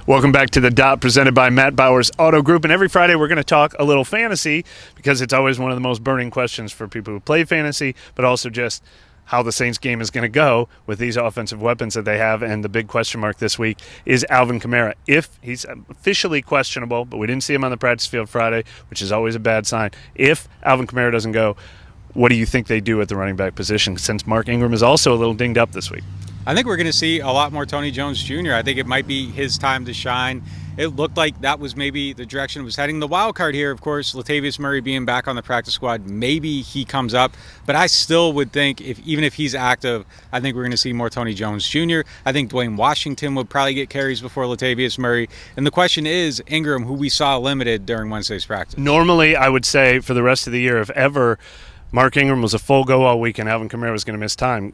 Welcome back to The Dot, presented by Matt Bauer's Auto Group. And every Friday we're going to talk a little fantasy because it's always one of the most burning questions for people who play fantasy, but also just how the Saints game is going to go with these offensive weapons that they have. And the big question mark this week is Alvin Kamara. If he's officially questionable, but we didn't see him on the practice field Friday, which is always a bad sign. If Alvin Kamara doesn't go, what do you think they do at the running back position, since Mark Ingram is also a little dinged up this week? I think we're going to see a lot more Tony Jones Jr. I think it might be his time to shine. It looked like that was maybe the direction it was heading. The wild card here, of course, Latavius Murray being back on the practice squad, maybe he comes up. But I still would think, even if he's active, I think we're going to see more Tony Jones Jr. I think Dwayne Washington would probably get carries before Latavius Murray. And the question is, Ingram, who we saw limited during Wednesday's practice. Normally, I would say for the rest of the year, if ever Mark Ingram was a full go all week and Alvin Kamara was going to miss time,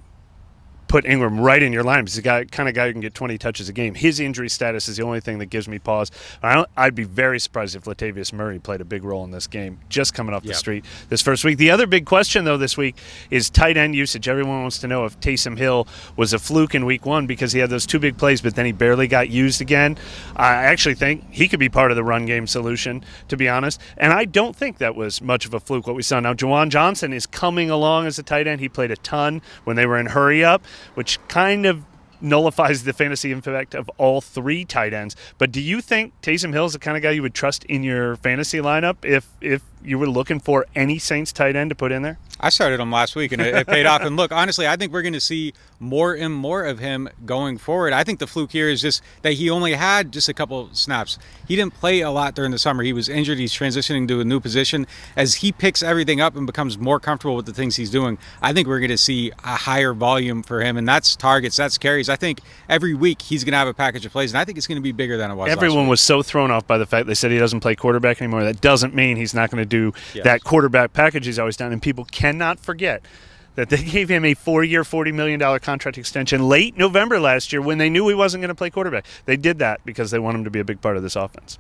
put Ingram right in your lineup. He's the kind of guy who can get 20 touches a game. His injury status is the only thing that gives me pause. I'd be very surprised if Latavius Murray played a big role in this game, just coming off the street this first week. The other big question, though, this week is tight end usage. Everyone wants to know if Taysom Hill was a fluke in week one because he had those two big plays, but then he barely got used again. I actually think he could be part of the run game solution, to be honest. And I don't think that was much of a fluke, what we saw. Now, Juwan Johnson is coming along as a tight end. He played a ton when they were in hurry up, which kind of nullifies the fantasy impact of all three tight ends. But do you think Taysom Hill is the kind of guy you would trust in your fantasy lineup if you were looking for any Saints tight end to put in there? I started him last week, and it paid off. And look, honestly, I think we're going to see more and more of him going forward. I think the fluke here is just that he only had just a couple snaps. He didn't play a lot during the summer. He was injured. He's transitioning to a new position. As he picks everything up and becomes more comfortable with the things he's doing, I think we're going to see a higher volume for him, and that's targets, that's carries. I think every week he's going to have a package of plays, and I think it's going to be bigger than it was last week. Everyone was so thrown off by the fact they said he doesn't play quarterback anymore. That doesn't mean he's not going to do that quarterback package he's always done, and people cannot forget that they gave him a 4-year, $40 million contract extension late November last year when they knew he wasn't going to play quarterback. They did that because they want him to be a big part of this offense.